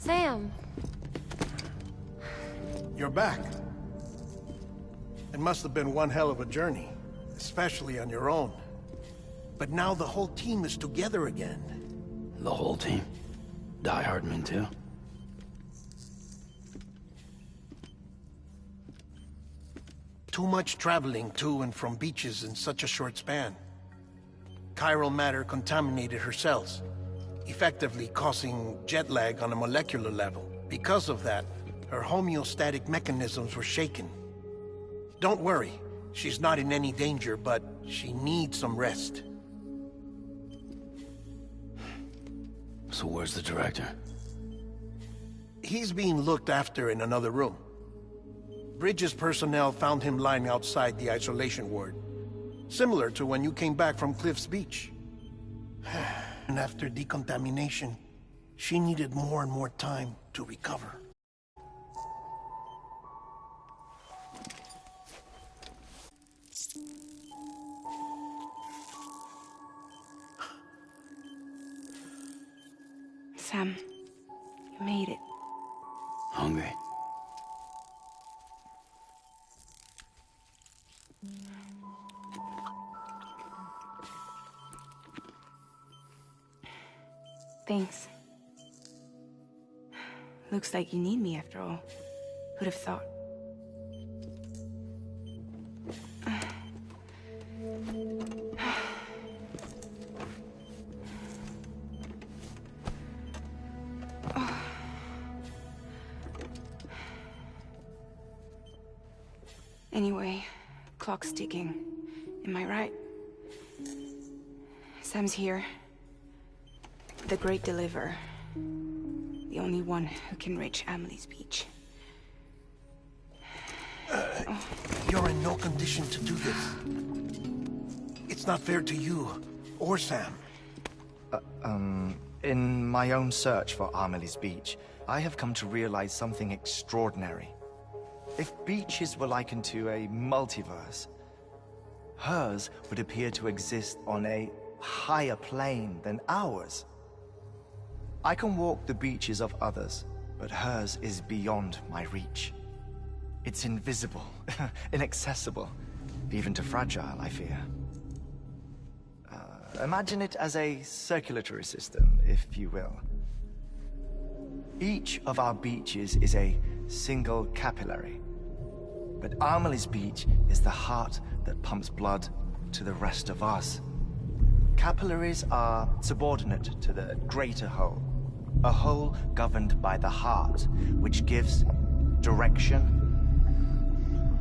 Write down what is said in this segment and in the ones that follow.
Sam. You're back. It must have been one hell of a journey, especially on your own. But now the whole team is together again. The whole team? Die Hardman too? Too much traveling to and from beaches in such a short span. Chiral matter contaminated her cells, effectively causing jet lag on a molecular level. Because of that, her homeostatic mechanisms were shaken. Don't worry, she's not in any danger, but she needs some rest. So where's the director? He's being looked after in another room. Bridges personnel found him lying outside the isolation ward. Similar to when you came back from Cliff's Beach. And after decontamination, she needed more and more time to recover. Sam, you made it. Hungry? Thanks. Looks like you need me after all. Who'd have thought? Anyway, clock's ticking. Am I right? Sam's here. The Great Deliverer. The only one who can reach Amelie's Beach. You're in no condition to do this. It's not fair to you, or Sam. In my own search for Amelie's Beach, I have come to realize something extraordinary. If beaches were likened to a multiverse, hers would appear to exist on a higher plane than ours. I can walk the beaches of others, but hers is beyond my reach. It's invisible, inaccessible, even to fragile, I fear. Imagine it as a circulatory system, if you will. Each of our beaches is a single capillary, but Amelie's Beach is the heart that pumps blood to the rest of us. Capillaries are subordinate to the greater whole, a whole governed by the heart, which gives direction,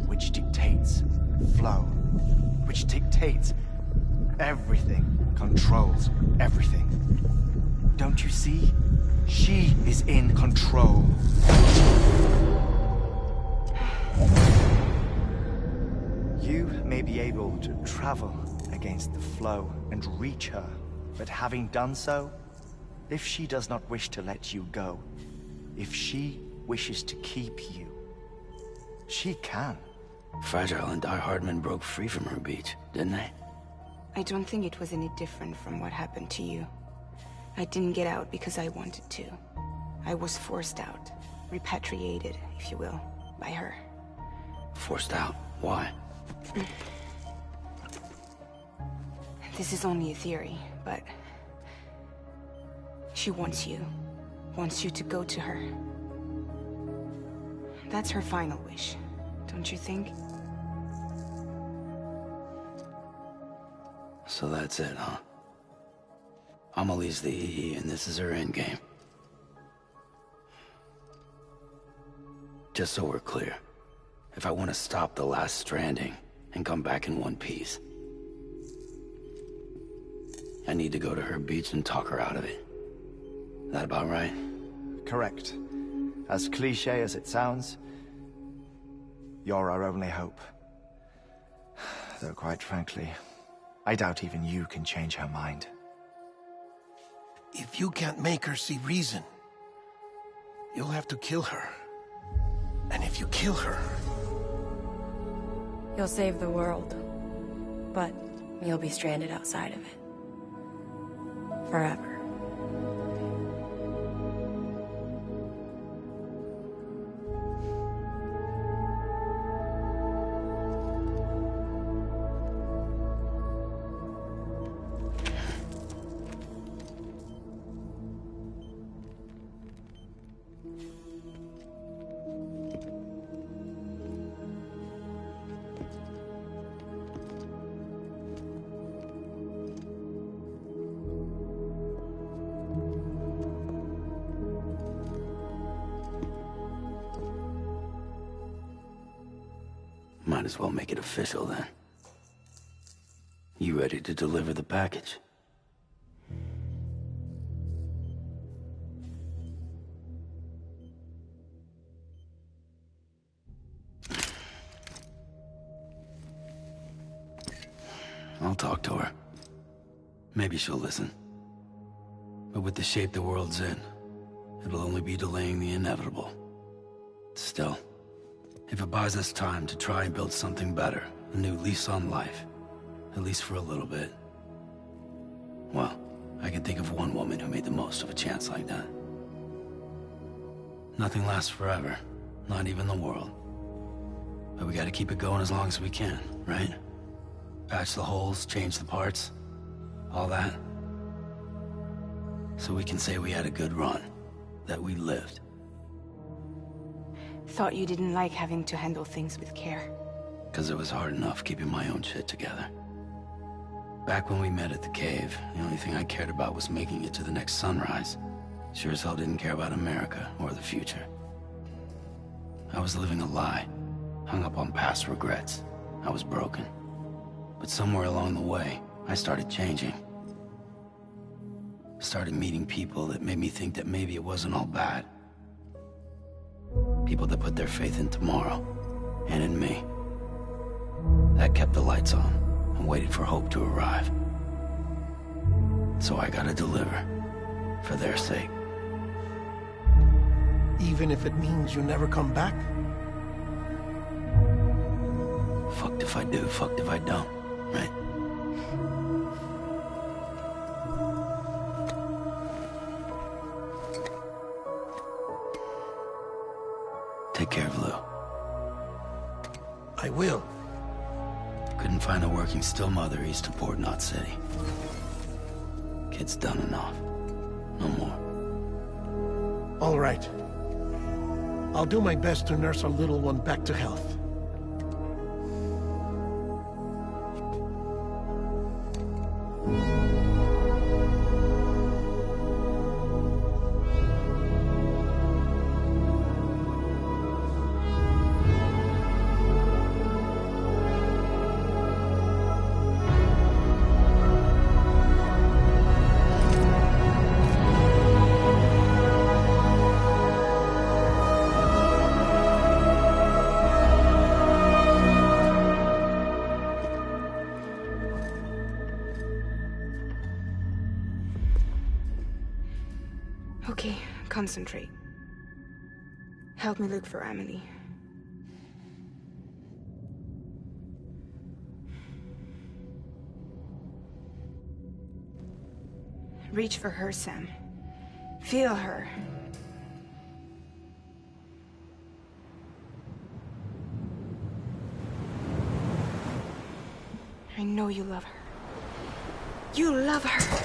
which dictates flow, which dictates everything, controls everything. Don't you see? She is in control. You may be able to travel against the flow and reach her, but having done so, if she does not wish to let you go, if she wishes to keep you, she can. Fragile and Die Hardman broke free from her beach, didn't they? I don't think it was any different from what happened to you. I didn't get out because I wanted to. I was forced out, repatriated, if you will, by her. Forced out? Why? This is only a theory, but she wants you to go to her. That's her final wish, don't you think? So that's it, huh? Amelie's the EE, and this is her endgame. Just so we're clear, if I want to stop the last Stranding and come back in one piece, I need to go to her beach and talk her out of it. That about right? Correct. As cliché as it sounds, you're our only hope. Though quite frankly, I doubt even you can change her mind. If you can't make her see reason, you'll have to kill her. And if you kill her... You'll save the world, but you'll be stranded outside of it. Forever. might as well make it official then. You ready to deliver the package? I'll talk to her. Maybe she'll listen. But with the shape the world's in, it'll only be delaying the inevitable. Still, if it buys us time to try and build something better, a new lease on life, at least for a little bit, well, I can think of one woman who made the most of a chance like that. Nothing lasts forever, not even the world. But we gotta keep it going as long as we can, right? Patch the holes, change the parts, all that. So we can say we had a good run, that we lived. Thought you didn't like having to handle things with care. 'Cause it was hard enough keeping my own shit together. Back when we met at the cave, the only thing I cared about was making it to the next sunrise. Sure as hell didn't care about America or the future. I was living a lie, hung up on past regrets. I was broken. But somewhere along the way, I started changing. Started meeting people that made me think that maybe it wasn't all bad. People that put their faith in tomorrow, and in me. That kept the lights on, and waited for hope to arrive. So I gotta deliver, for their sake. Even if it means you never come back? Fucked if I do, fucked if I don't, right? Take care of Lou. I will. Couldn't find a working still mother east of Port Knot City. Kid's done enough. No more. All right. I'll do my best to nurse our little one back to health. Okay, concentrate. Help me look for Emily. Reach for her, Sam. Feel her. I know you love her. You love her!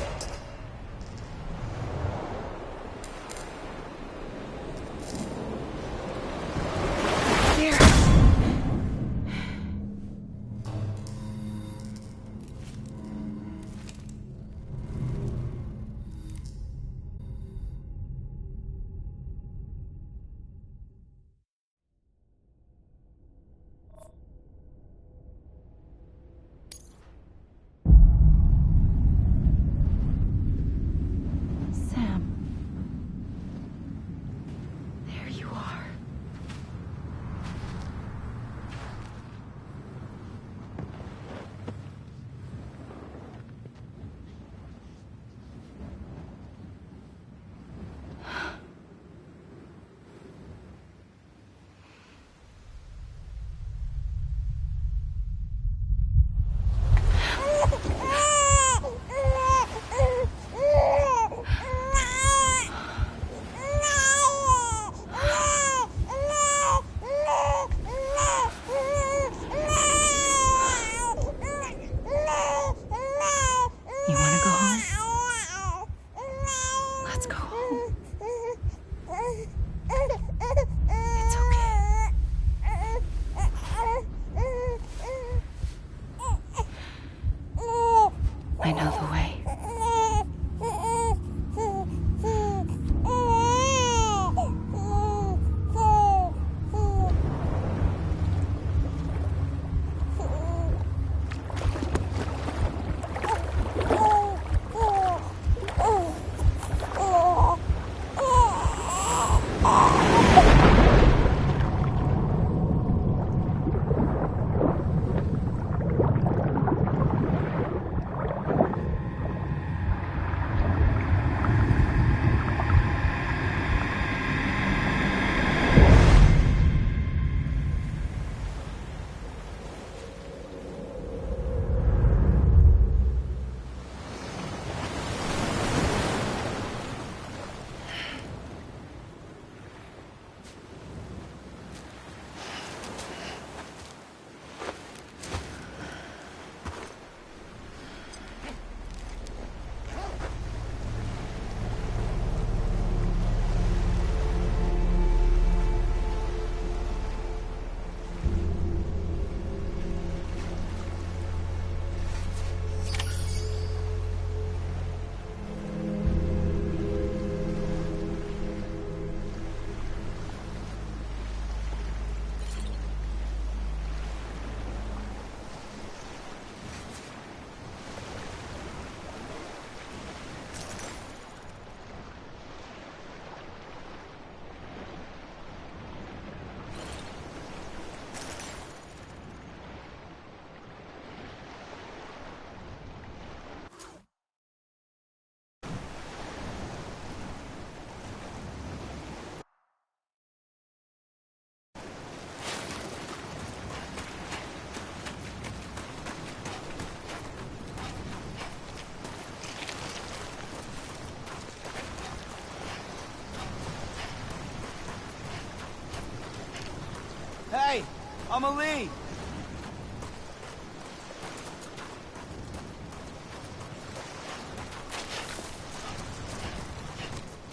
Hey, Amelie!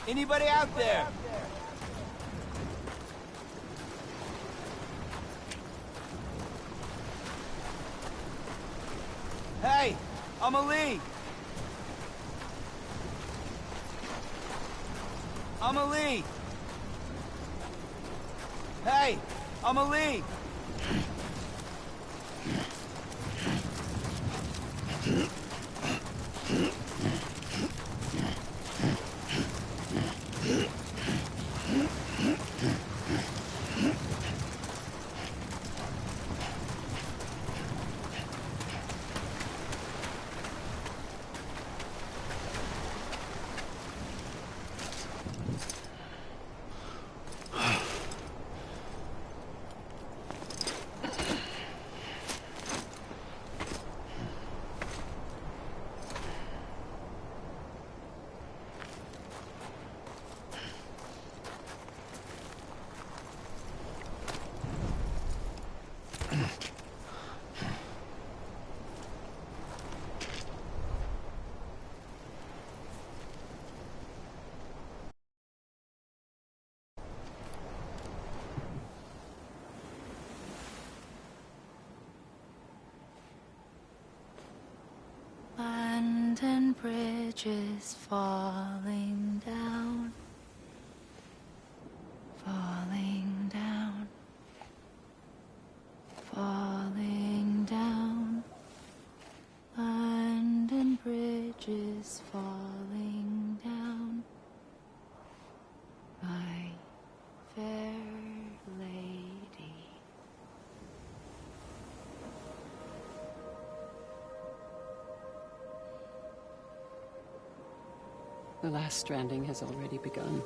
Anybody out there? Hey, Amelie! Amelie! Hey, Amelie! Land and bridges falling down, falling down, falling down. Land and bridges falling down, my fair lady. The last stranding has already begun.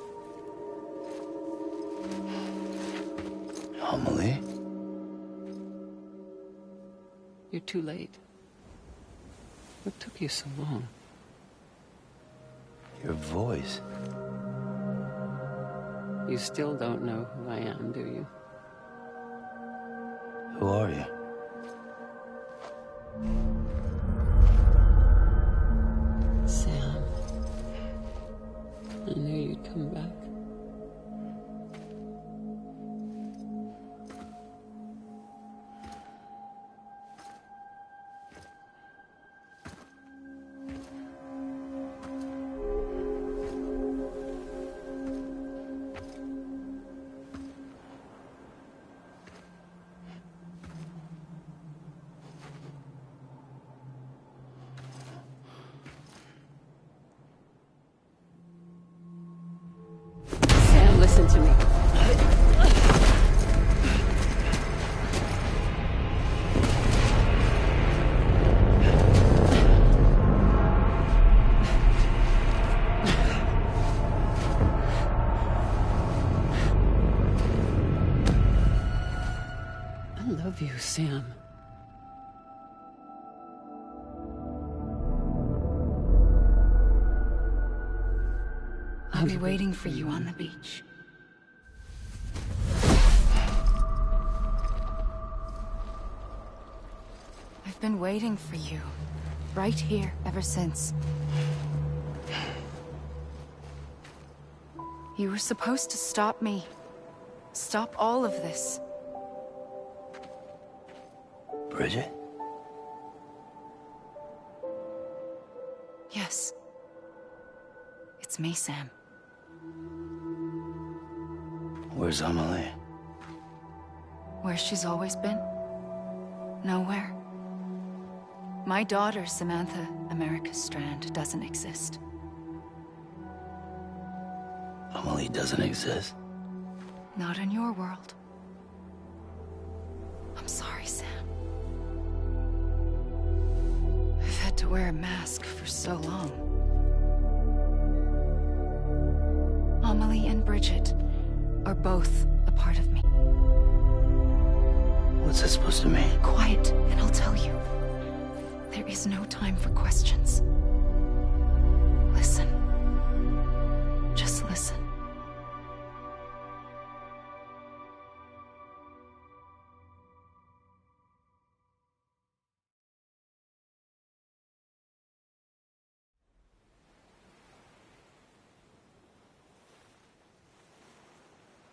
Amelie? You're too late. What took you so long? Your voice. You still don't know who I am, do you? Who are you? Sam. I knew you'd come back. Sam, listen to me. I love you, Sam. I'll be waiting for you on the beach. I've been waiting for you, right here, ever since. You were supposed to stop me. Stop all of this. Bridget? Yes. It's me, Sam. Where's Amelie? Where she's always been. Nowhere. My daughter, Samantha America Strand, doesn't exist. Amelie doesn't exist. Not in your world. I'm sorry, Sam. I've had to wear a mask for so long. Amelie and Bridget are both a part of me. What's that supposed to mean? Quiet, and I'll tell you. There is no time for questions. Listen. Just listen.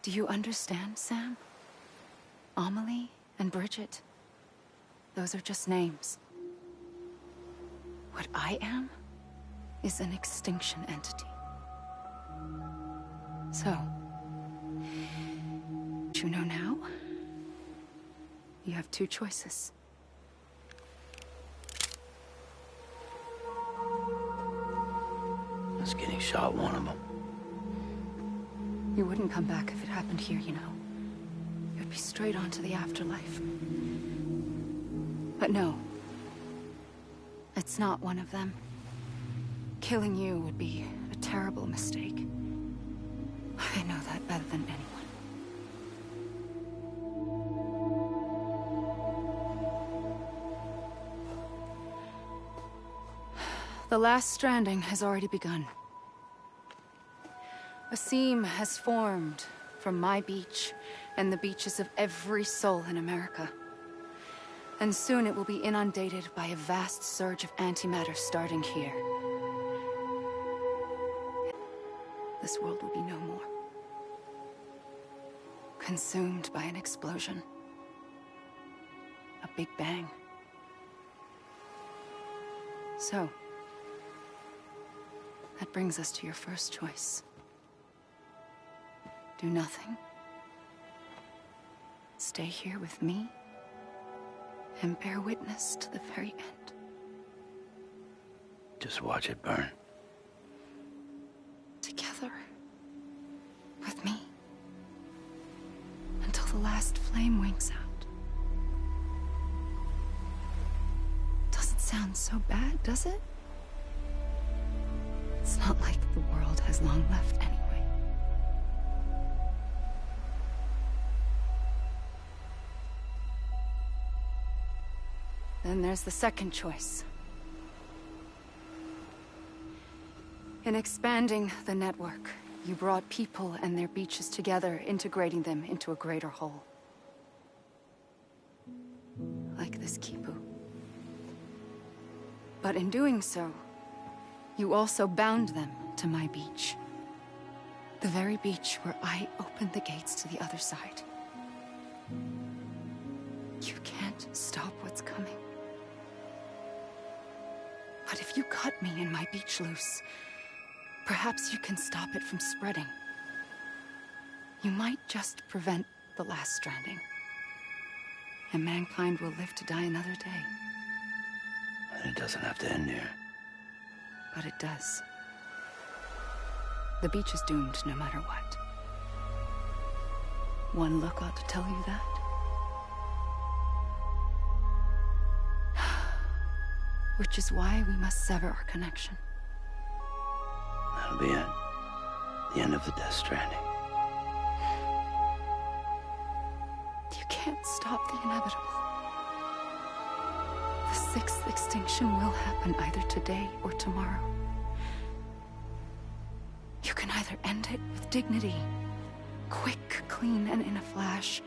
Do you understand, Sam? Amelie and Bridget, those are just names. What I am is an extinction entity. So, you know now? You have two choices. Us getting shot, one of them. You wouldn't come back if it happened here, you know. You'd be straight on to the afterlife. But no. It's not one of them. Killing you would be a terrible mistake. I know that better than anyone. The last stranding has already begun. A seam has formed from my beach and the beaches of every soul in America. And soon it will be inundated by a vast surge of antimatter starting here. This world will be no more. Consumed by an explosion. A big bang. So, that brings us to your first choice. Do nothing. Stay here with me and bear witness to the very end. Just watch it burn. Together. With me. Until the last flame winks out. Doesn't sound so bad, does it? It's not like the world has long left anyway. Then there's the second choice. In expanding the network, you brought people and their beaches together, integrating them into a greater whole. Like this Kipu. But in doing so, you also bound them to my beach. The very beach where I opened the gates to the other side. You can't stop what's coming. But if you cut me and my beach loose, perhaps you can stop it from spreading. You might just prevent the last stranding. And mankind will live to die another day. And it doesn't have to end here. But it does. The beach is doomed no matter what. One look ought to tell you that. Which is why we must sever our connection. That'll be it. The end of the Death Stranding. You can't stop the inevitable. The sixth extinction will happen either today or tomorrow. You can either end it with dignity, quick, clean, and in a flash,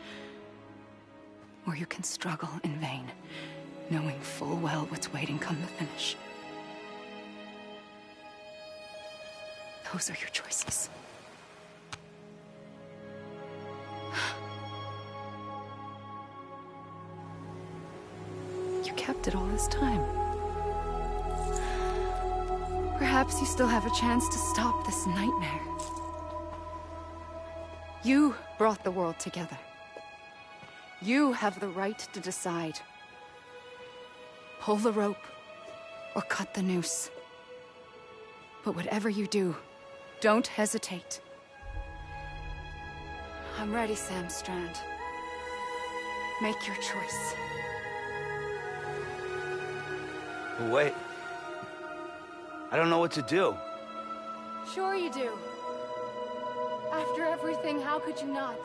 or you can struggle in vain, knowing full well what's waiting come the finish. Those are your choices. You kept it all this time. Perhaps you still have a chance to stop this nightmare. You brought the world together. You have the right to decide. Pull the rope or cut the noose. But whatever you do, don't hesitate. I'm ready, Sam Strand. Make your choice. Wait. I don't know what to do. Sure you do. After everything, how could you not?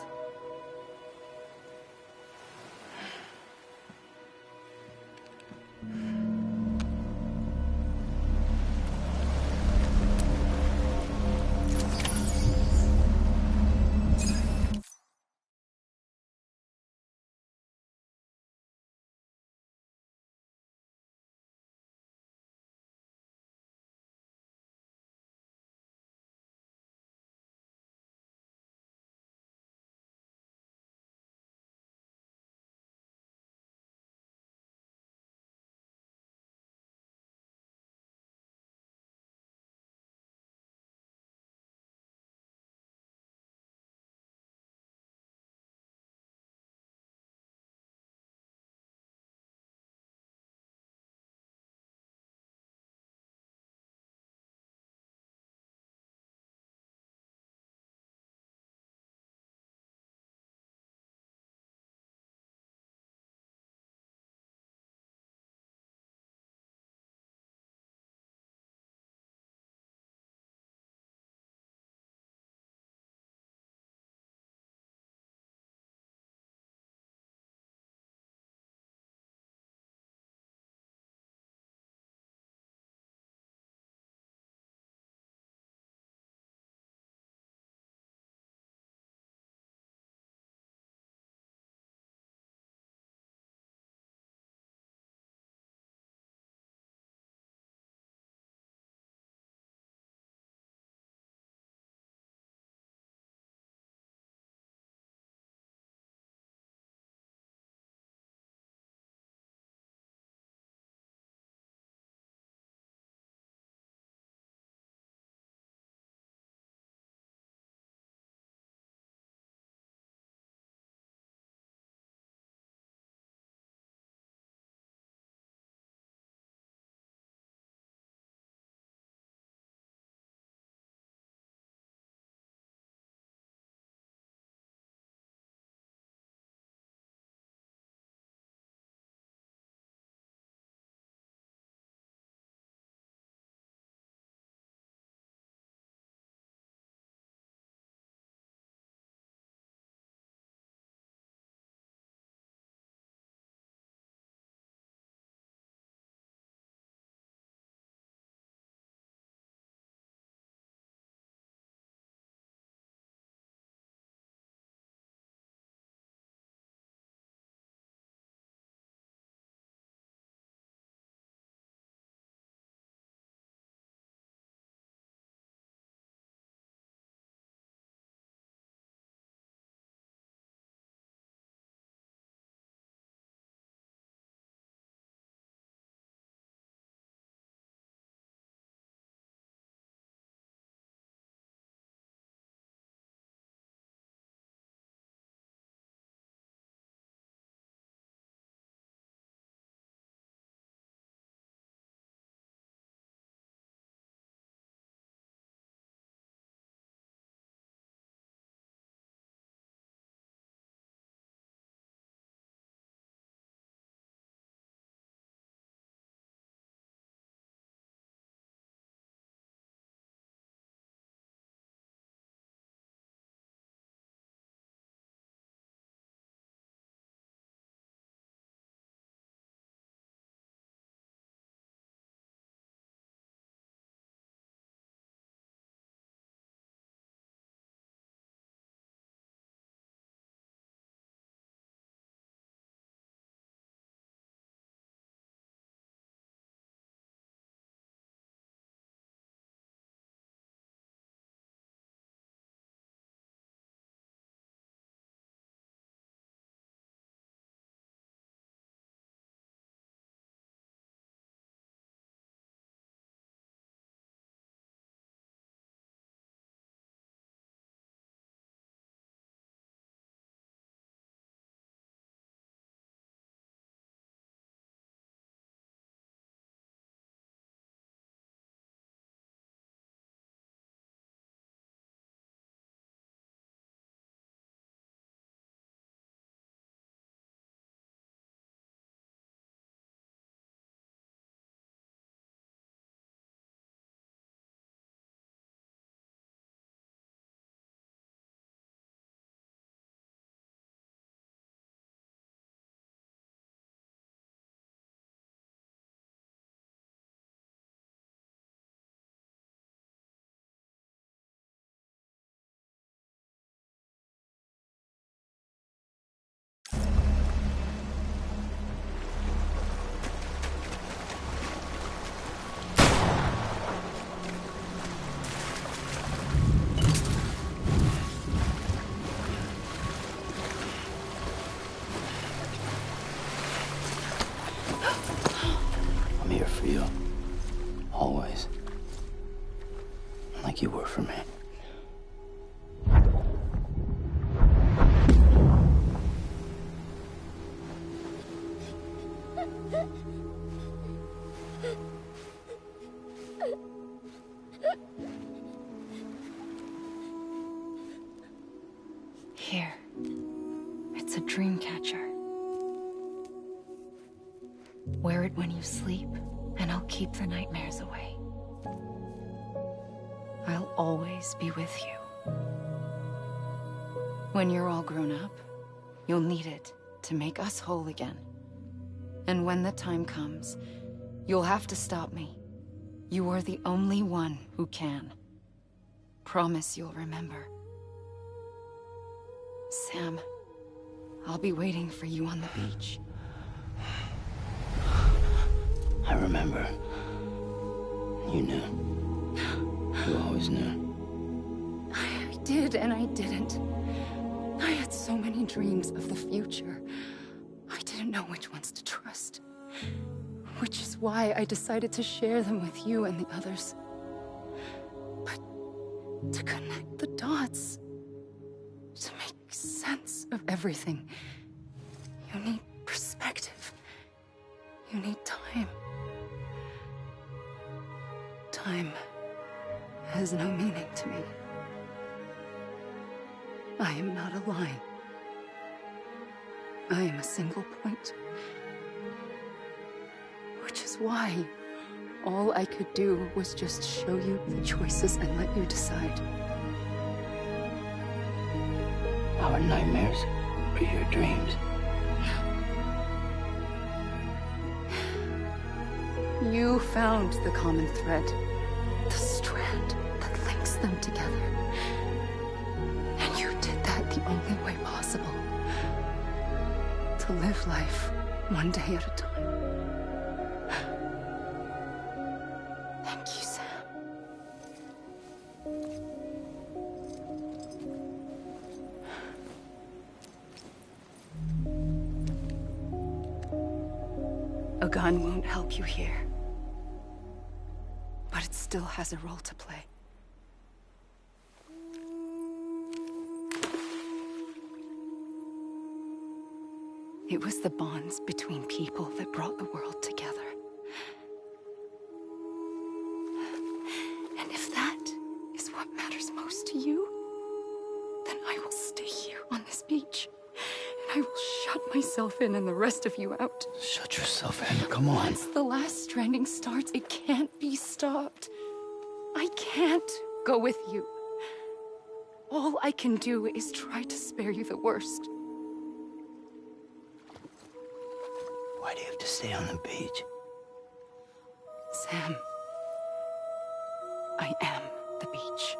I'm here for you. Always. Like you were for me. Here. It's a dream catcher. Wear it when you sleep, and I'll keep the nightmares away. I'll always be with you. When you're all grown up, you'll need it to make us whole again. And when the time comes, you'll have to stop me. You are the only one who can. Promise you'll remember. Sam, I'll be waiting for you on the beach. I remember. You knew. You always knew. I did and I didn't. I had so many dreams of the future. I didn't know which ones to trust. Which is why I decided to share them with you and the others. But to connect the dots, to make sense of everything, you need perspective. You need time. Time has no meaning to me. I am not a line. I am a single point. Which is why all I could do was just show you the choices and let you decide. Our nightmares are your dreams. You found the common thread, the strand that links them together. And you did that the only way possible. To live life one day at a time. Thank you, Sam. A gun won't help you here. But it still has a role to play. It was the bonds between people that brought the world together. And if that is what matters most to you, then I will stay here on this beach. And I will shut myself in and the rest of you out. Shut yourself in, come on. Once the last stranding starts, it can't be stopped. I can't go with you. All I can do is try to spare you the worst. Why do you have to stay on the beach? Sam, I am the beach.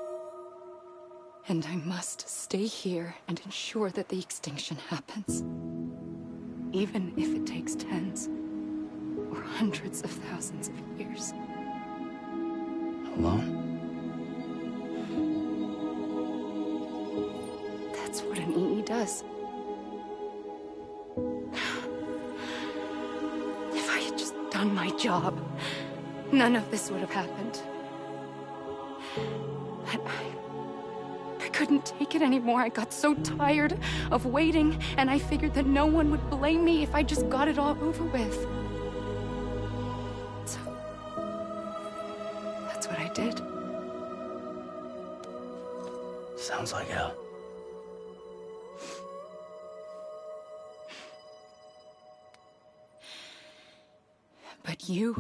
And I must stay here and ensure that the extinction happens. Even if it takes tens or hundreds of thousands of years. Alone? That's what an EE does. If I had just done my job, none of this would have happened. But I couldn't take it anymore. I got so tired of waiting, and I figured that no one would blame me if I just got it all over with. So, that's what I did. Sounds like hell. But you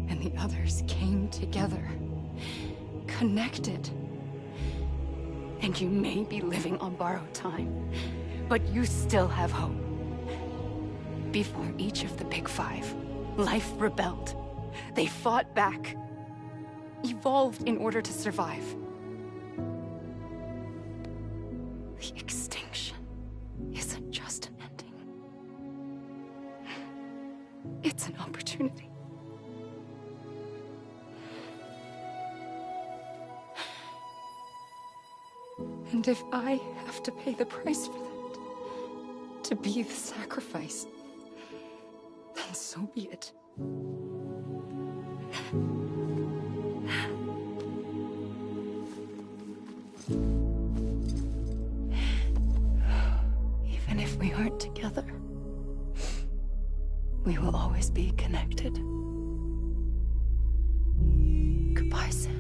and the others came together, connected. And you may be living on borrowed time, but you still have hope. Before each of the Big Five, life rebelled. They fought back, evolved in order to survive. The extinction isn't just an ending. It's an opportunity. And if I have to pay the price for that, to be the sacrifice, then so be it. Even if we aren't together, we will always be connected. Goodbye, Sam.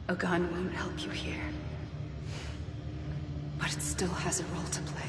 A gun won't help you here, but it still has a role to play.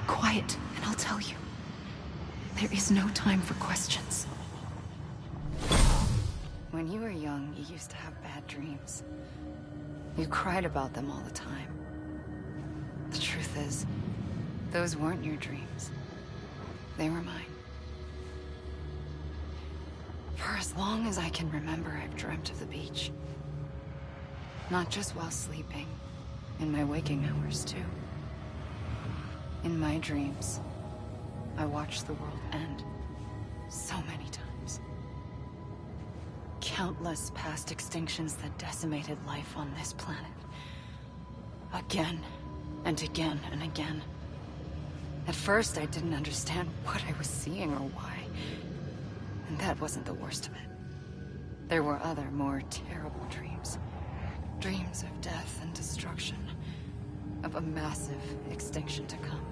Quiet, and I'll tell you. There is no time for questions. When you were young, you used to have bad dreams. You cried about them all the time. The truth is, those weren't your dreams. They were mine. For as long as I can remember, I've dreamt of the beach. Not just while sleeping, in my waking hours too. In my dreams, I watched the world end so many times. Countless past extinctions that decimated life on this planet. Again, and again, and again. At first, I didn't understand what I was seeing or why. And that wasn't the worst of it. There were other, more terrible dreams. Dreams of death and destruction. Of a massive extinction to come.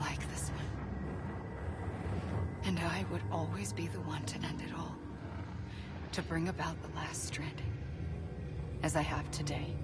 Like this one. And I would always be the one to end it all. To bring about the last stranding. As I have today.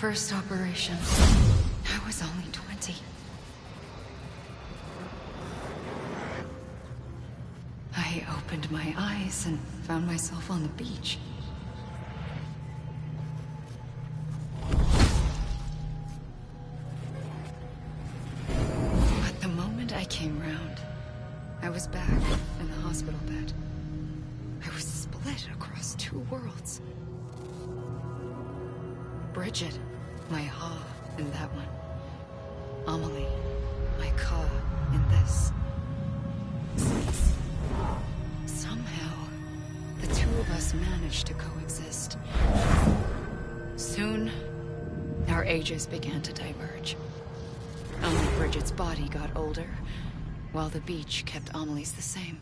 First operation. I was only 20. I opened my eyes and found myself on the beach. But the moment I came round, I was back in the hospital bed. I was split across two worlds. Bridget, my Ha in that one. Amelie, my Ka in this. Somehow, the two of us managed to coexist. Soon, our ages began to diverge. Only Bridget's body got older, while the beach kept Amelie's the same.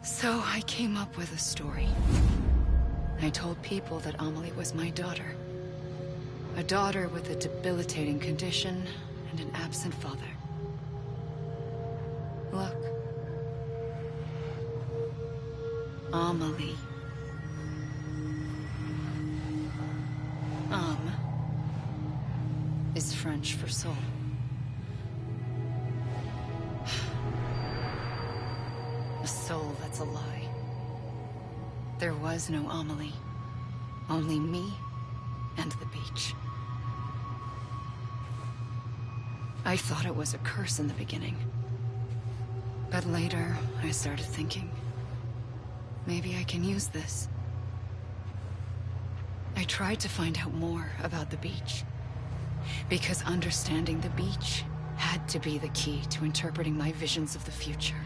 So I came up with a story. I told people that Amelie was my daughter. A daughter with a debilitating condition and an absent father. Look. Amelie. Âme is French for soul. A soul that's a lie. There was no Amelie. Only me and the beach. I thought it was a curse in the beginning. But later, I started thinking, maybe I can use this. I tried to find out more about the beach. Because understanding the beach had to be the key to interpreting my visions of the future.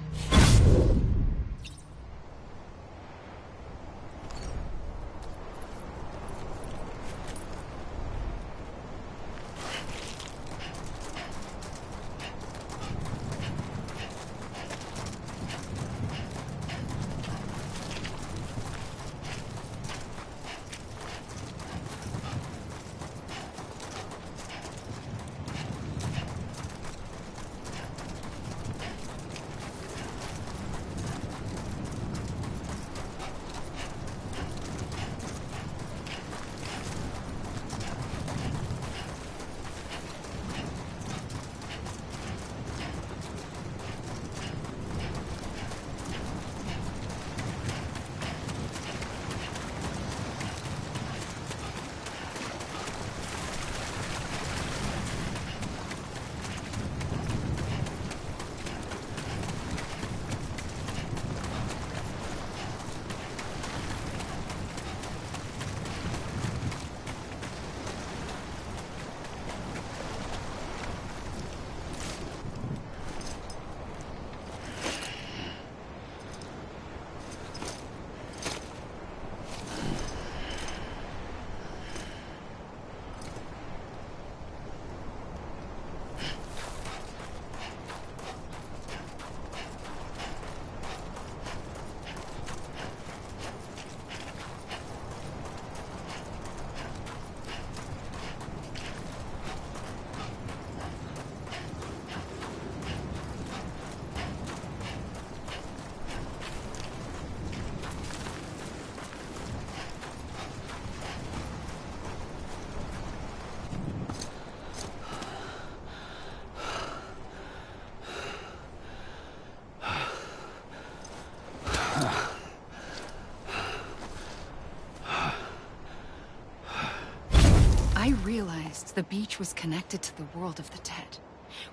I realized the beach was connected to the world of the dead,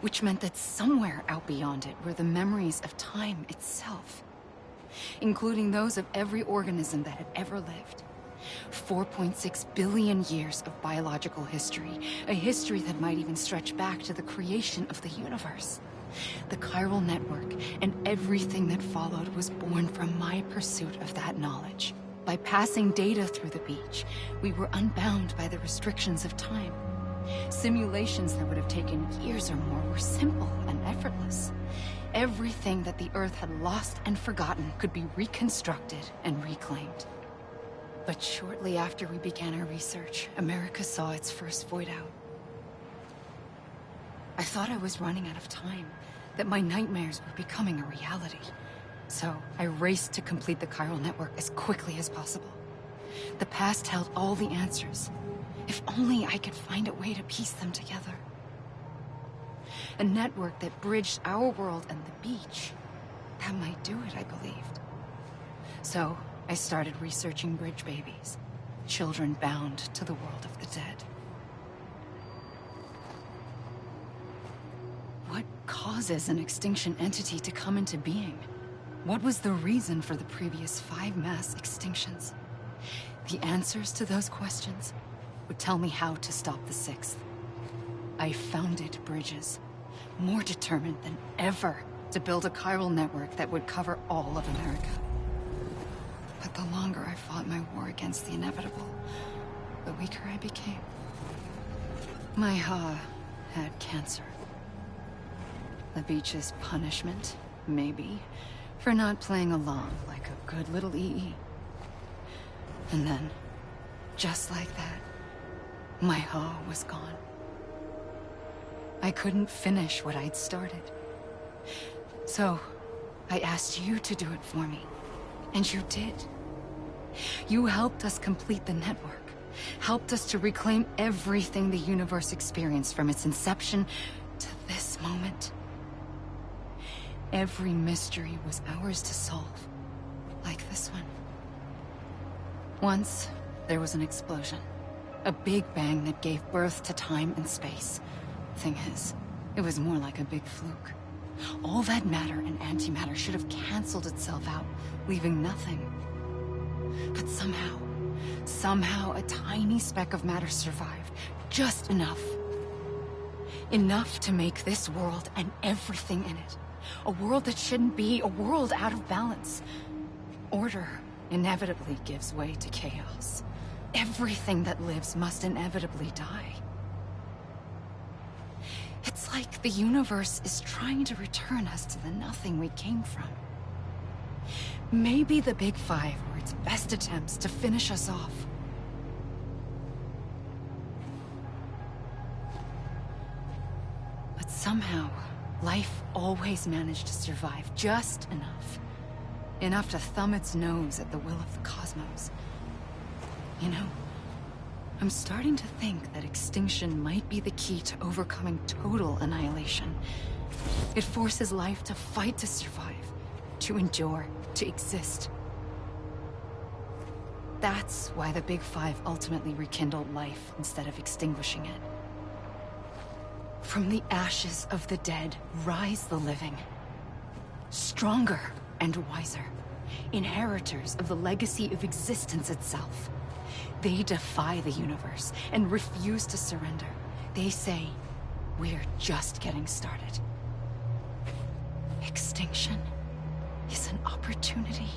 which meant that somewhere out beyond it were the memories of time itself, including those of every organism that had ever lived. 4.6 billion years of biological history, a history that might even stretch back to the creation of the universe. The chiral network and everything that followed was born from my pursuit of that knowledge. By passing data through the beach, we were unbound by the restrictions of time. Simulations that would have taken years or more were simple and effortless. Everything that the Earth had lost and forgotten could be reconstructed and reclaimed. But shortly after we began our research, America saw its first void out. I thought I was running out of time, that my nightmares were becoming a reality. So I raced to complete the chiral network as quickly as possible. The past held all the answers. If only I could find a way to piece them together. A network that bridged our world and the beach. That might do it, I believed. So I started researching bridge babies, children bound to the world of the dead. What causes an extinction entity to come into being? What was the reason for the previous 5 mass extinctions? The answers to those questions would tell me how to stop the 6th. I founded bridges, more determined than ever to build a chiral network that would cover all of America. But the longer I fought my war against the inevitable, the weaker I became. My Ha had cancer. The beach's punishment, maybe, for not playing along like a good little EE. And then, just like that, my Ha was gone. I couldn't finish what I'd started. So, I asked you to do it for me. And you did. You helped us complete the network. Helped us to reclaim everything the universe experienced from its inception to this moment. Every mystery was ours to solve, like this one. Once, there was an explosion. A big bang that gave birth to time and space. Thing is, it was more like a big fluke. All that matter and antimatter should have canceled itself out, leaving nothing. But somehow a tiny speck of matter survived. Just enough. Enough to make this world and everything in it. A world that shouldn't be, a world out of balance. Order inevitably gives way to chaos. Everything that lives must inevitably die. It's like the universe is trying to return us to the nothing we came from. Maybe the Big Five were its best attempts to finish us off. But somehow, life always managed to survive just enough. Enough to thumb its nose at the will of the cosmos. You know, I'm starting to think that extinction might be the key to overcoming total annihilation. It forces life to fight to survive, to endure, to exist. That's why the Big Five ultimately rekindled life instead of extinguishing it. From the ashes of the dead rise the living. Stronger and wiser. Inheritors of the legacy of existence itself. They defy the universe and refuse to surrender. They say, we're just getting started. Extinction is an opportunity.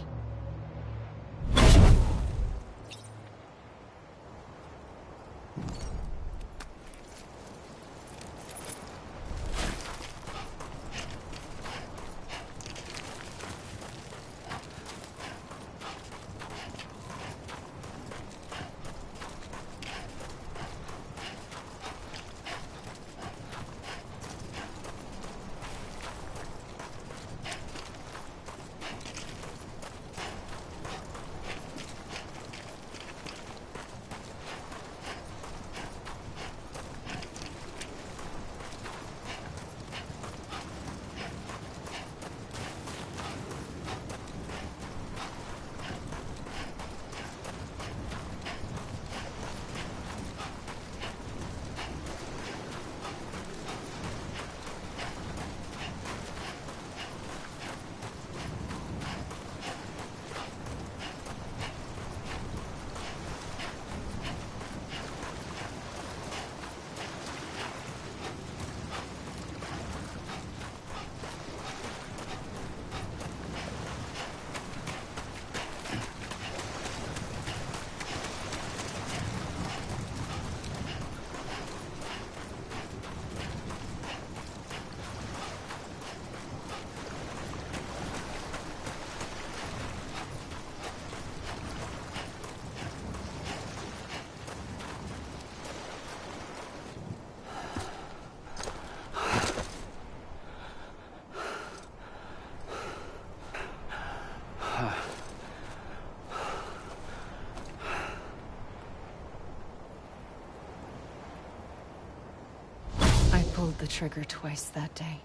pulled the trigger twice that day.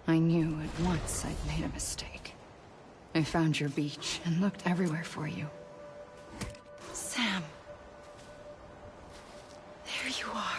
I knew at once I'd made a mistake. I found your beach and looked everywhere for you. Sam. There you are.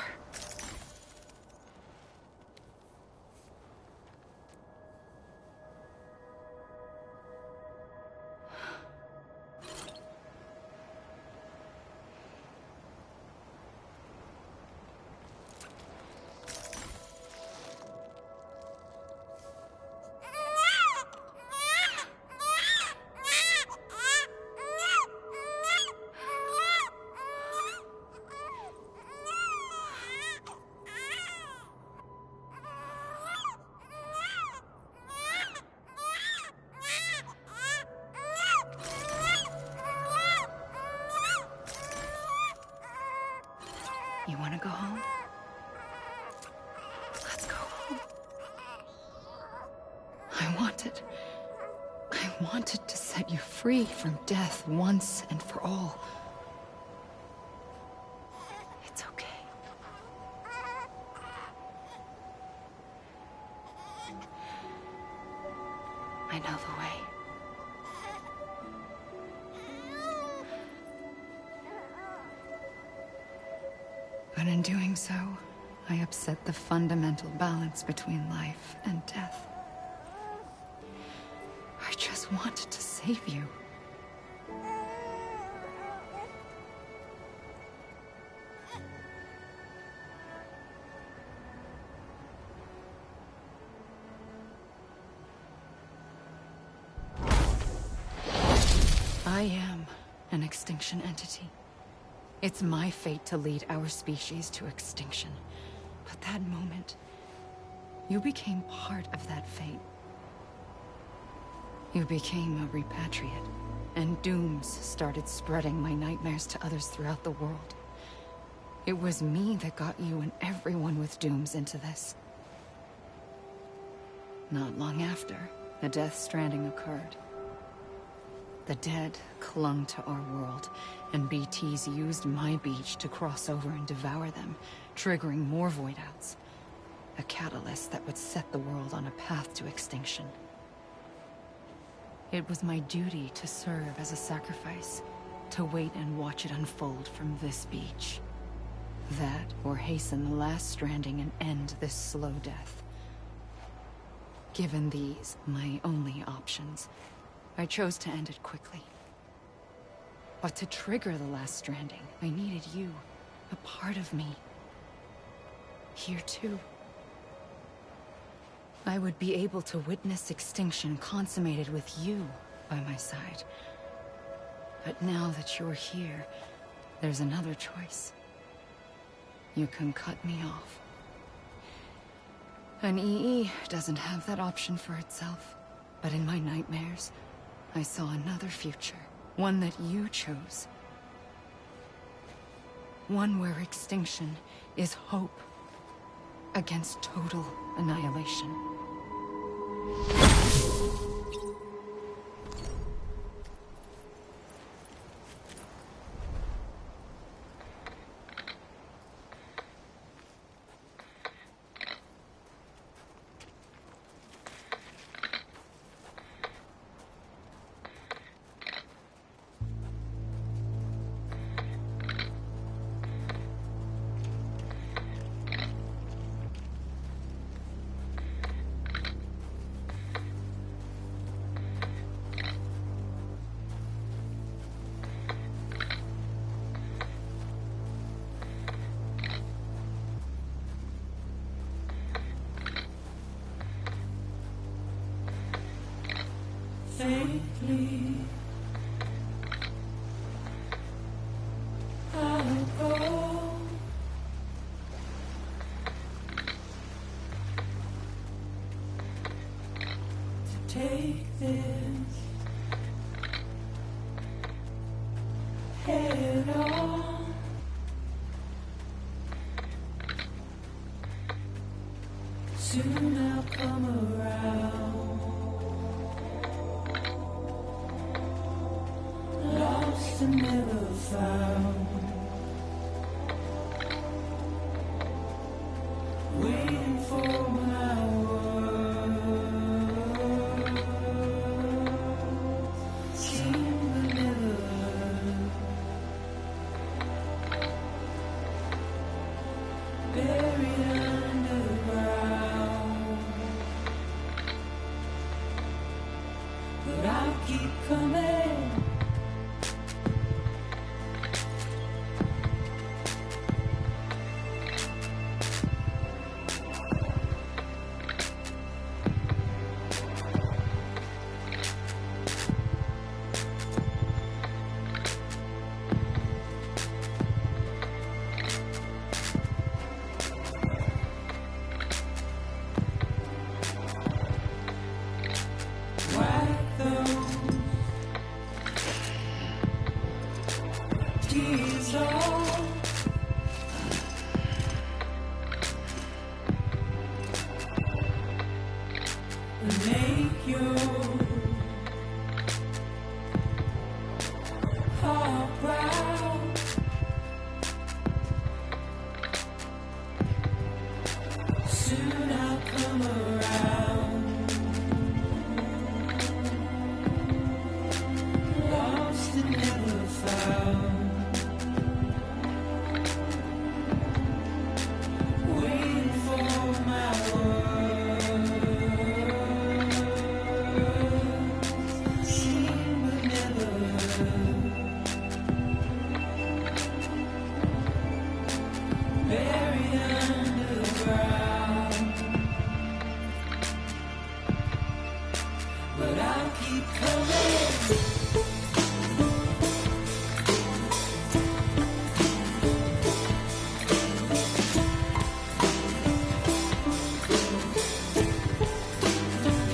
You want to go home? Let's go home. I wanted to set you free from death once and for all. It's okay. I know the way. But in doing so, I upset the fundamental balance between life and death. I just wanted to save you. I am an extinction entity. It's my fate to lead our species to extinction. But that moment, you became part of that fate. You became a repatriate, and dooms started spreading my nightmares to others throughout the world. It was me that got you and everyone with dooms into this. Not long after, the Death Stranding occurred. The dead clung to our world, and BTs used my beach to cross over and devour them, triggering more void outs. A catalyst that would set the world on a path to extinction. It was my duty to serve as a sacrifice, to wait and watch it unfold from this beach. That, or hasten the last stranding and end this slow death. Given these, my only options, I chose to end it quickly. But to trigger the last stranding, I needed you, a part of me. Here too. I would be able to witness extinction consummated with you by my side. But now that you're here, there's another choice. You can cut me off. An EE doesn't have that option for itself. But in my nightmares, I saw another future. One that you chose. One where extinction is hope against total annihilation. Faintly, I'll go. To take this head on. Soon I'll come around. Lost and never found, waiting buried underground. But I'll keep coming. Whack those tears off. And make your heart proud. Soon I'll come around. Lost and never found. Waiting for my words. Seen but never heard. Buried underground. But I'll keep coming.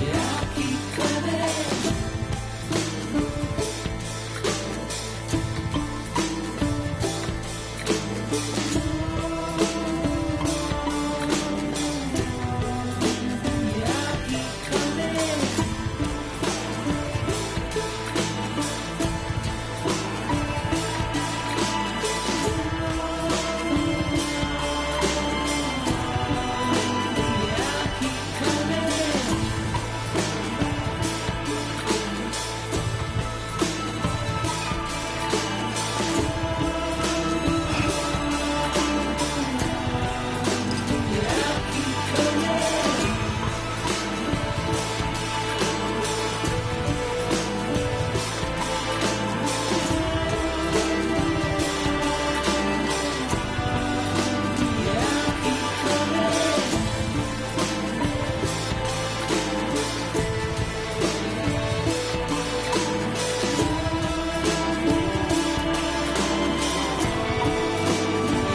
Yeah, I'll keep coming. Yeah, I'll keep coming. Yeah, I'll keep coming. Yeah, I'll keep coming. Yeah, I'll keep coming.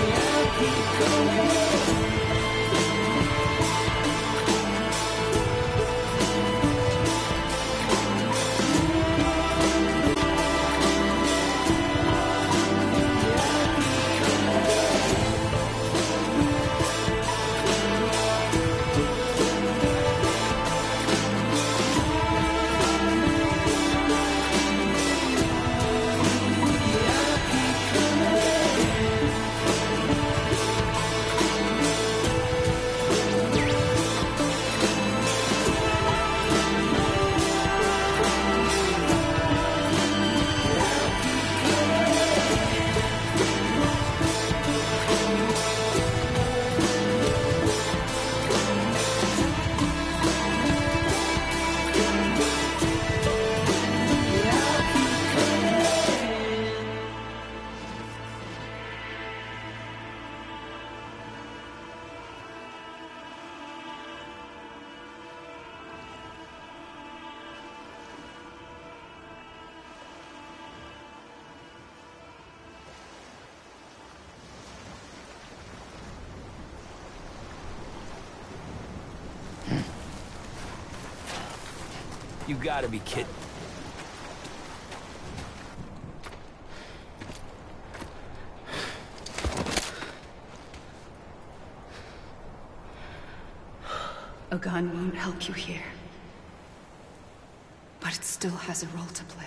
Yeah, I'll keep coming. You gotta be kidding. A gun won't help you here. But it still has a role to play.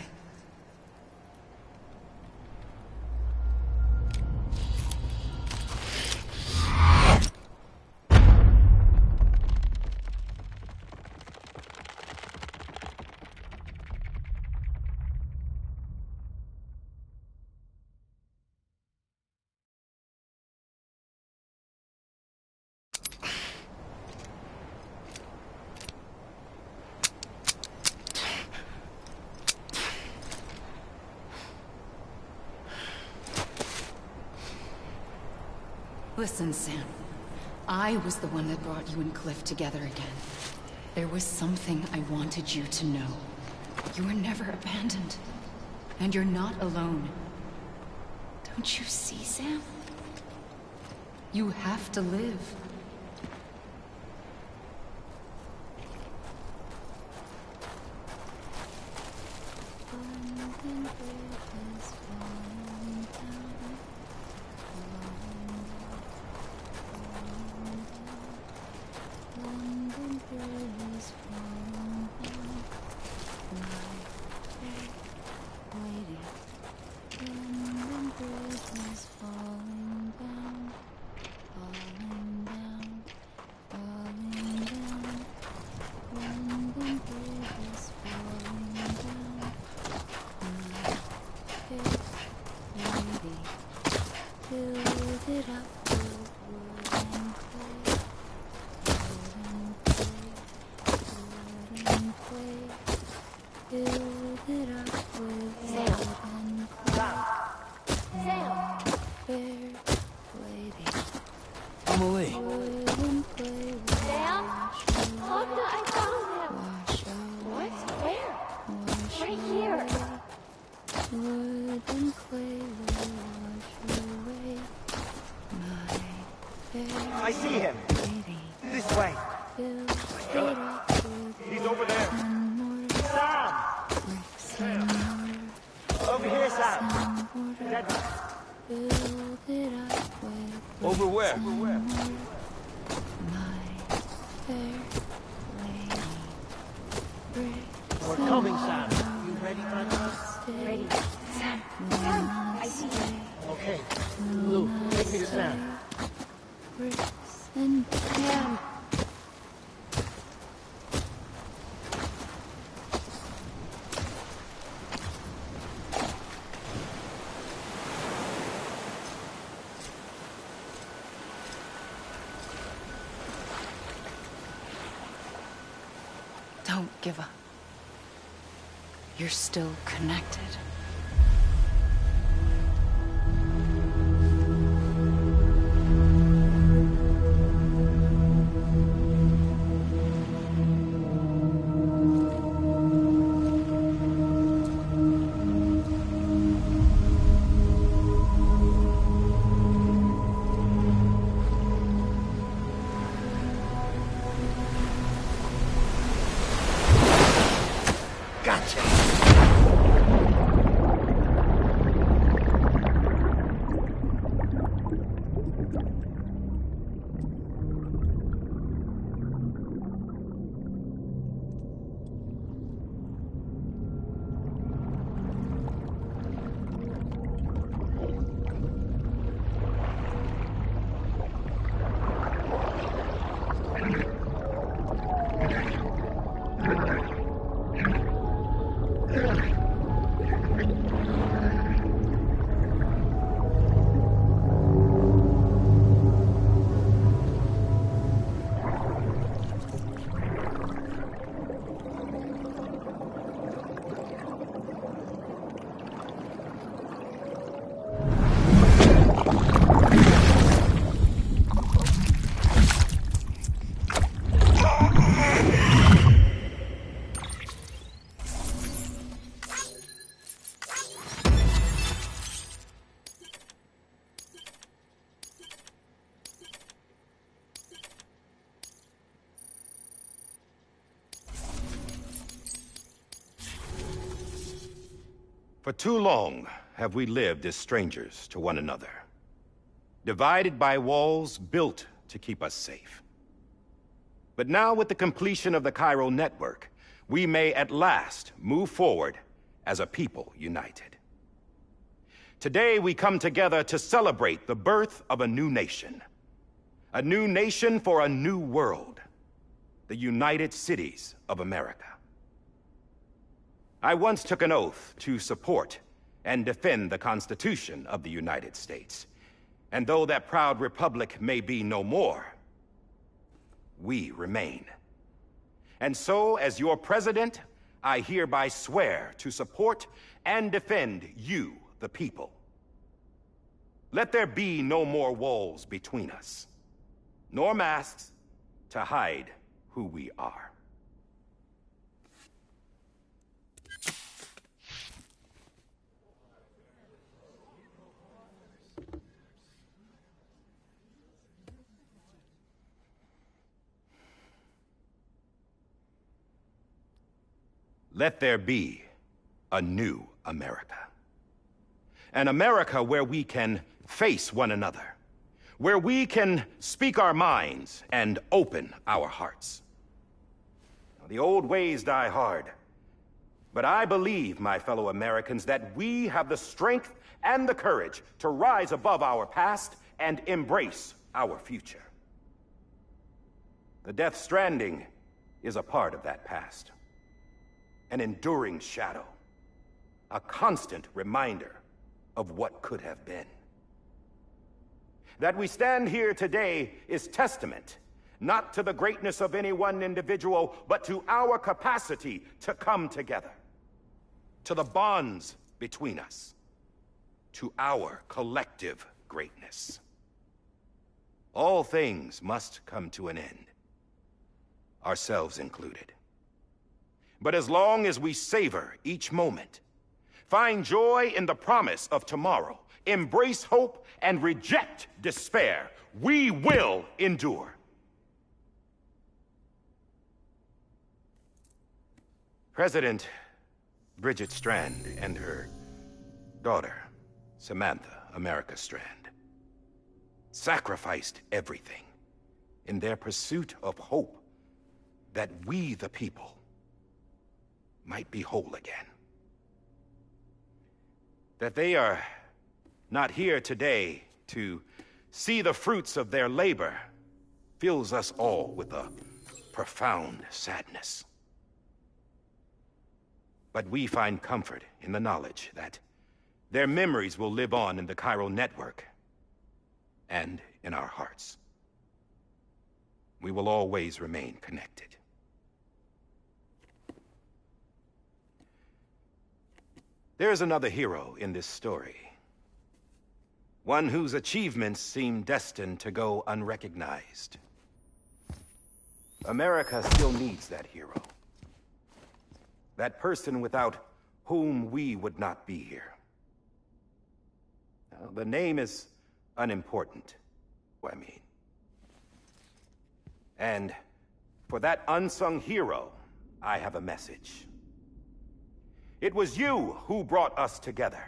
Listen, Sam. I was the one that brought you and Cliff together again. There was something I wanted you to know. You were never abandoned. And you're not alone. Don't you see, Sam? You have to live. Emily. Sam? Look, I found him. What? Where? Right here. I see him. This way. He's over there. Sam! Over here, Sam. Over where? We're coming, Sam. You ready, Grandma? Ready. Sam. Sam, I see you. Okay. Luke, take me to Sam. Sam. Don't give up. You're still connected. For too long have we lived as strangers to one another, divided by walls built to keep us safe. But now, with the completion of the chiral network, we may at last move forward as a people united. Today, we come together to celebrate the birth of a new nation for a new world, the United Cities of America. I once took an oath to support and defend the Constitution of the United States. And though that proud republic may be no more, we remain. And so, as your president, I hereby swear to support and defend you, the people. Let there be no more walls between us, nor masks to hide who we are. Let there be a new America. An America where we can face one another, where we can speak our minds and open our hearts. Now, the old ways die hard, but I believe, my fellow Americans, that we have the strength and the courage to rise above our past and embrace our future. The Death Stranding is a part of that past. An enduring shadow, a constant reminder of what could have been. That we stand here today is testament, not to the greatness of any one individual, but to our capacity to come together, to the bonds between us, to our collective greatness. All things must come to an end, ourselves included. But as long as we savor each moment, find joy in the promise of tomorrow, embrace hope, and reject despair, we will endure. President Bridget Strand and her daughter, Samantha America Strand, sacrificed everything in their pursuit of hope that we, the people, might be whole again. That they are not here today to see the fruits of their labor fills us all with a profound sadness. But we find comfort in the knowledge that their memories will live on in the chiral network and in our hearts. We will always remain connected. There is another hero in this story. One whose achievements seem destined to go unrecognized. America still needs that hero. That person without whom we would not be here. Now, the name is unimportant, I mean. And for that unsung hero, I have a message. It was you who brought us together.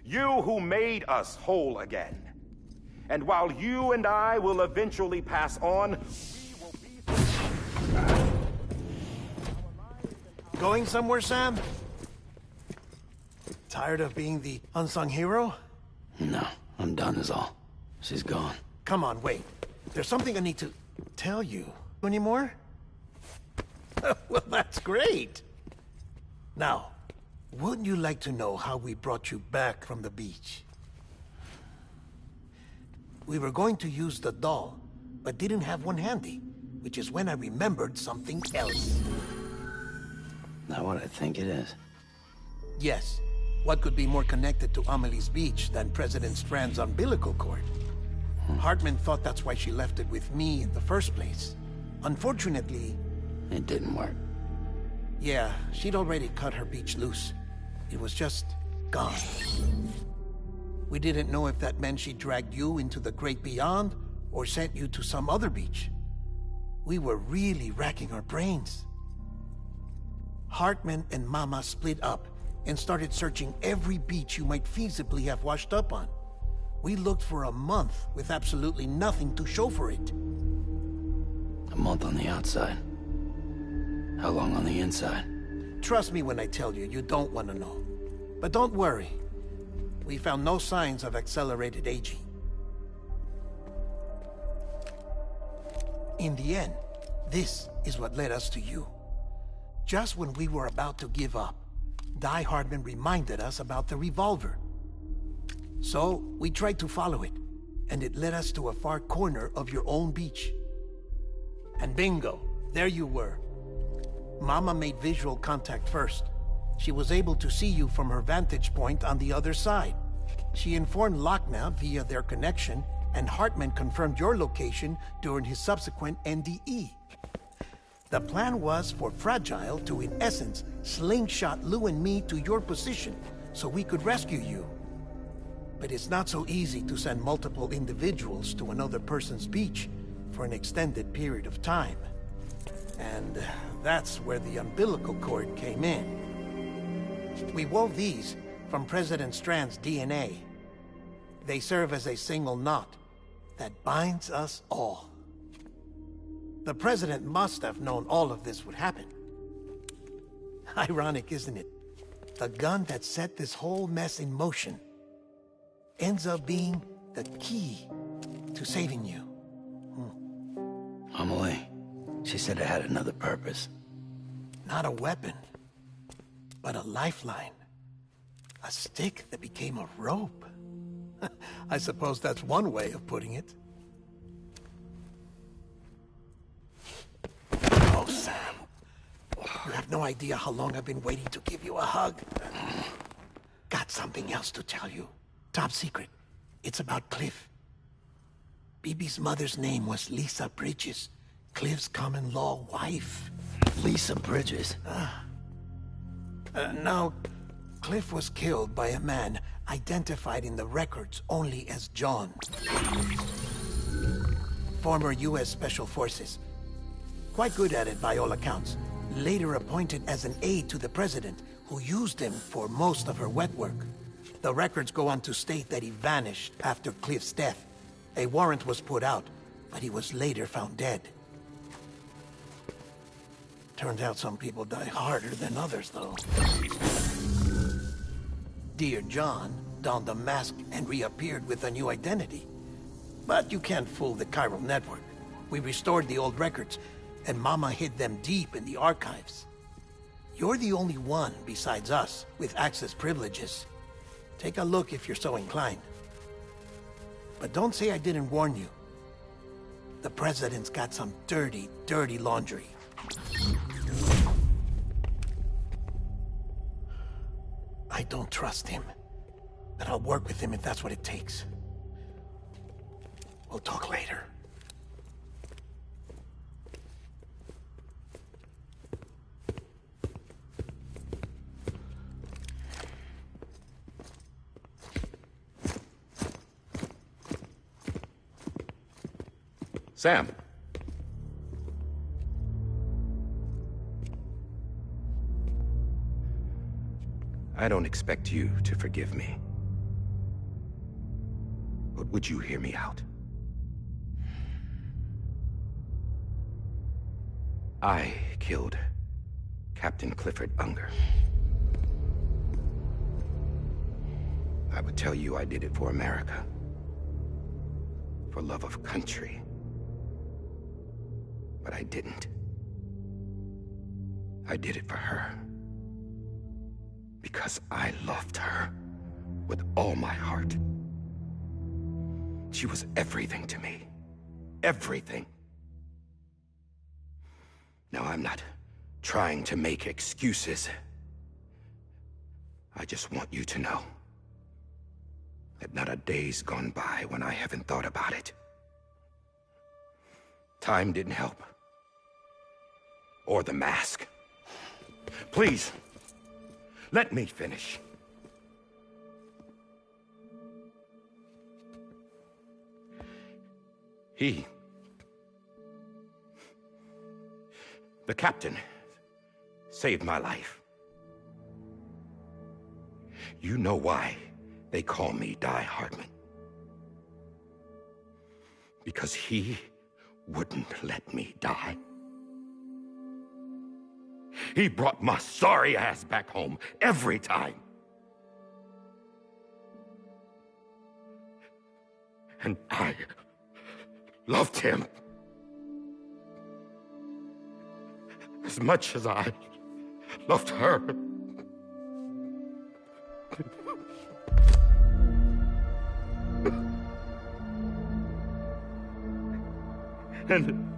You who made us whole again. And while you and I will eventually pass on, we will be... Going somewhere, Sam? Tired of being the unsung hero? No, I'm done is all. She's gone. Come on, wait. There's something I need to tell you. Any more? Well, that's great. Now, wouldn't you like to know how we brought you back from the beach? We were going to use the doll, but didn't have one handy, which is when I remembered something else. Not what I think it is. Yes. What could be more connected to Amelie's beach than President Strand's umbilical cord? Hartman thought that's why she left it with me in the first place. Unfortunately... It didn't work. Yeah, she'd already cut her beach loose. It was just gone. We didn't know if that meant she dragged you into the great beyond, or sent you to some other beach. We were really racking our brains. Hartman and Mama split up and started searching every beach you might feasibly have washed up on. We looked for a month with absolutely nothing to show for it. A month on the outside. How long on the inside? Trust me when I tell you, you don't want to know. But don't worry. We found no signs of accelerated aging. In the end, this is what led us to you. Just when we were about to give up, Die Hardman reminded us about the revolver. So, we tried to follow it, and it led us to a far corner of your own beach. And bingo, there you were. Mama made visual contact first. She was able to see you from her vantage point on the other side. She informed Lochna via their connection, and Hartman confirmed your location during his subsequent NDE. The plan was for Fragile to, in essence, slingshot Lou and me to your position so we could rescue you. But it's not so easy to send multiple individuals to another person's beach for an extended period of time. And that's where the umbilical cord came in. We wove these from President Strand's DNA. They serve as a single knot that binds us all. The President must have known all of this would happen. Ironic, isn't it? The gun that set this whole mess in motion ends up being the key to saving you. Amelie, she said it had another purpose. Not a weapon, but a lifeline. A stick that became a rope. I suppose that's one way of putting it. Oh, Sam. You have no idea how long I've been waiting to give you a hug. Got something else to tell you. Top secret. It's about Cliff. Bibi's mother's name was Lisa Bridges, Cliff's common-law wife. Lisa Bridges? Now, Cliff was killed by a man identified in the records only as John. Former U.S. Special Forces. Quite good at it by all accounts. Later appointed as an aide to the president, who used him for most of her wet work. The records go on to state that he vanished after Cliff's death. A warrant was put out, but he was later found dead. Turns out some people die harder than others, though. Dear John donned a mask and reappeared with a new identity. But you can't fool the chiral network. We restored the old records, and Mama hid them deep in the archives. You're the only one, besides us, with access privileges. Take a look if you're so inclined. But don't say I didn't warn you. The President's got some dirty, dirty laundry. I don't trust him, but I'll work with him if that's what it takes. We'll talk later. Sam. I don't expect you to forgive me. But would you hear me out? I killed Captain Clifford Unger. I would tell you I did it for America. For love of country. But I didn't. I did it for her. Because I loved her with all my heart. She was everything to me. Everything. Now, I'm not trying to make excuses. I just want you to know that not a day's gone by when I haven't thought about it. Time didn't help. Or the mask. Please, let me finish. The captain, saved my life. You know why they call me Die Hartman. Because he wouldn't let me die. He brought my sorry ass back home every time. And I loved him as much as I loved her. And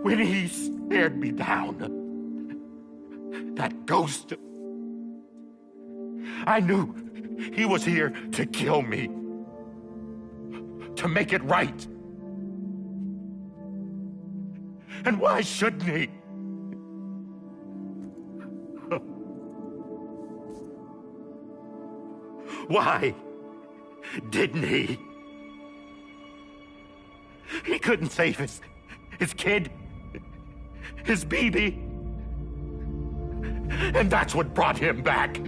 when he stared me down, that ghost, I knew He was here to kill me. To make it right. And why shouldn't he? Why didn't he? He couldn't save his kid, his baby. And that's what brought him back.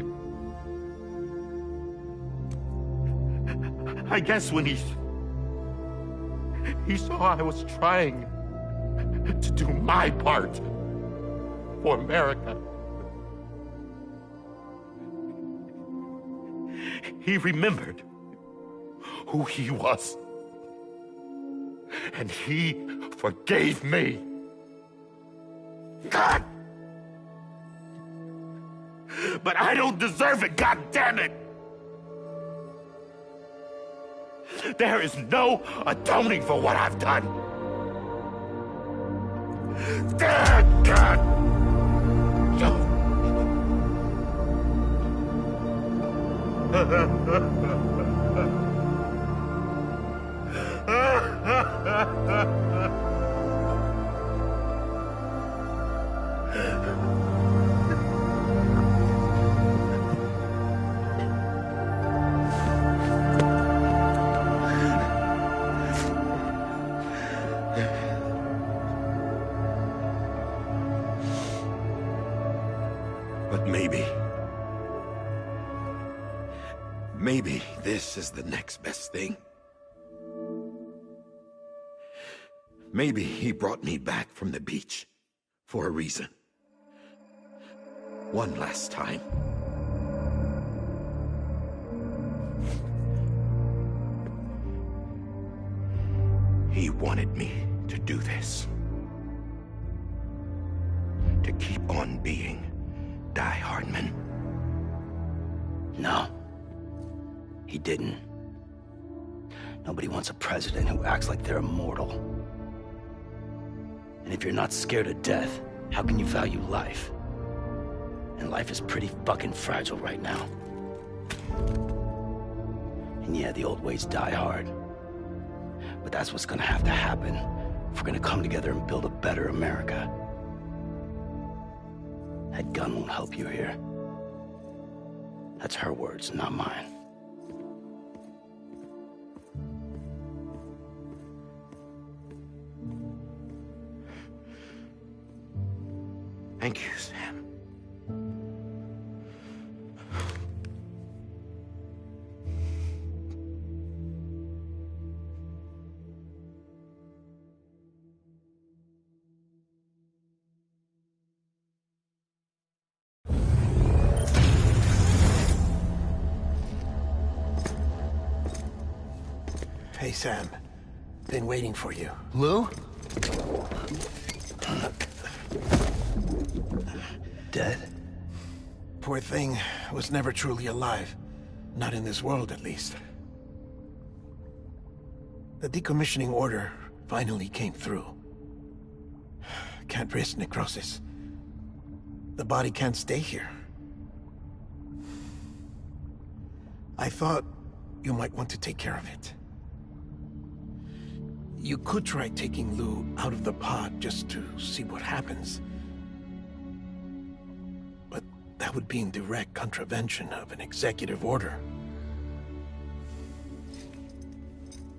I guess when he saw I was trying to do my part for America, he remembered who he was. And he forgave me. God! But I don't deserve it, God damn it! There is no atoning for what I've done. God! But maybe this is the next best thing. Maybe he brought me back from the beach for a reason. One last time. He wanted me to do this. To keep on being Die Hardman. No. He didn't. Nobody wants a president who acts like they're immortal. And if you're not scared of death, how can you value life? And life is pretty fucking fragile right now. And yeah, the old ways die hard. But that's what's gonna have to happen if we're gonna come together and build a better America. That gun won't help you here. That's her words, not mine. Thank you, Sam. Hey, Sam. Been waiting for you. Lou? Dead? Poor thing was never truly alive. Not in this world, at least. The decommissioning order finally came through. Can't risk necrosis. The body can't stay here. I thought you might want to take care of it. You could try taking Lou out of the pod just to see what happens. But that would be in direct contravention of an executive order.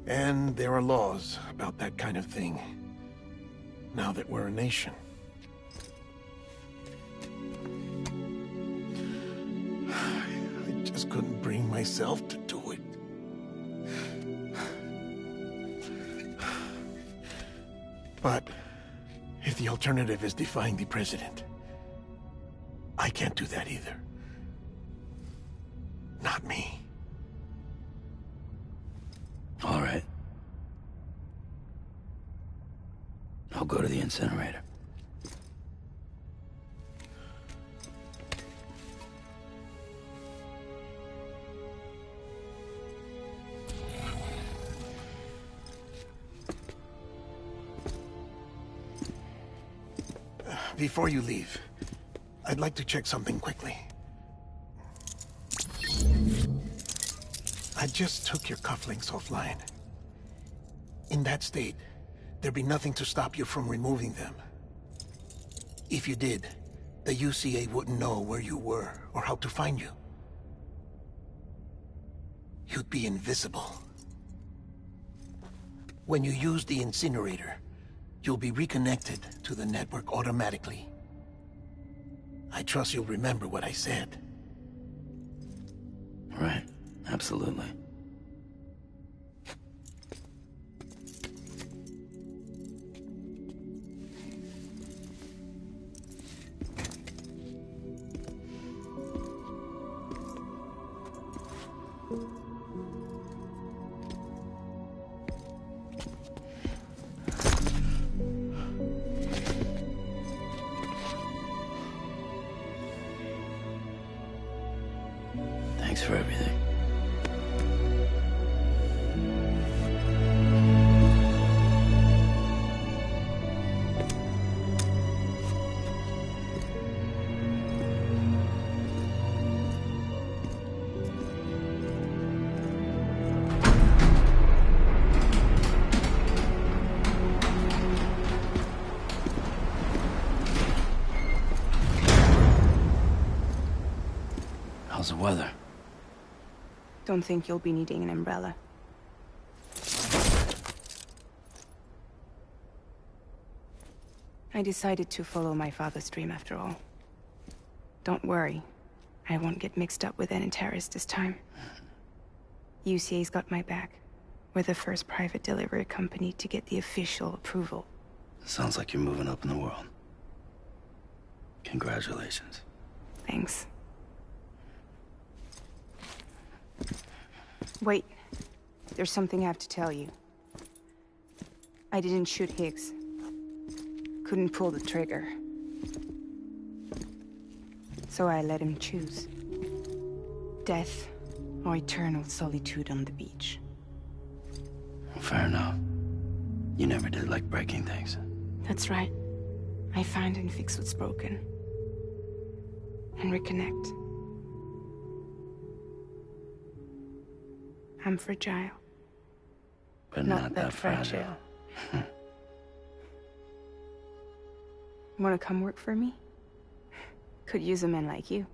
And there are laws about that kind of thing, now that we're a nation. I just couldn't bring myself to do it. But if the alternative is defying the president, I can't do that either. Not me. All right. I'll go to the incinerator. Before you leave, I'd like to check something quickly. I just took your cufflinks offline. In that state, there'd be nothing to stop you from removing them. If you did, the UCA wouldn't know where you were or how to find you. You'd be invisible. When you use the incinerator, you'll be reconnected to the network automatically. I trust you'll remember what I said. Right. Absolutely. Thanks for everything. How's the weather? Don't think you'll be needing an umbrella. I decided to follow my father's dream after all. Don't worry. I won't get mixed up with any terrorists this time. UCA's got my back. We're the first private delivery company to get the official approval. Sounds like you're moving up in the world. Congratulations. Thanks. Wait. There's something I have to tell you. I didn't shoot Higgs. Couldn't pull the trigger. So I let him choose. Death or eternal solitude on the beach. Fair enough. You never did like breaking things. That's right. I find and fix what's broken. And reconnect. I'm fragile. But not that fragile. Wanna come work for me? Could use a man like you.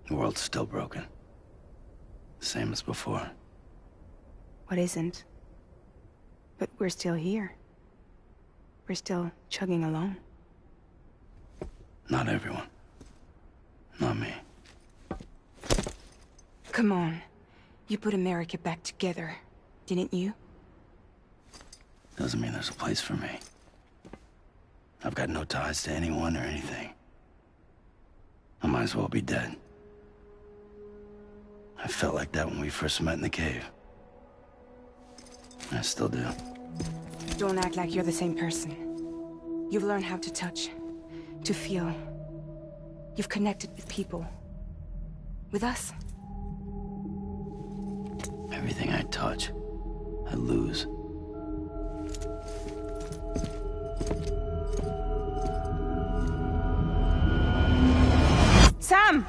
The world's still broken. Same as before. What isn't? But we're still here. We're still chugging along. Not everyone. Not me. Come on. You put America back together, didn't you? Doesn't mean there's a place for me. I've got no ties to anyone or anything. I might as well be dead. I felt like that when we first met in the cave. I still do. Don't act like you're the same person. You've learned how to touch, to feel. You've connected with people. With us. Everything I touch, I lose. Sam!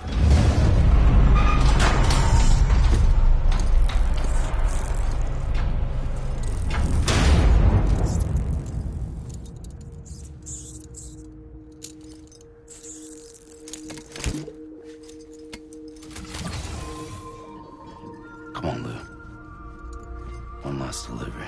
Come on, Lou. One last delivery.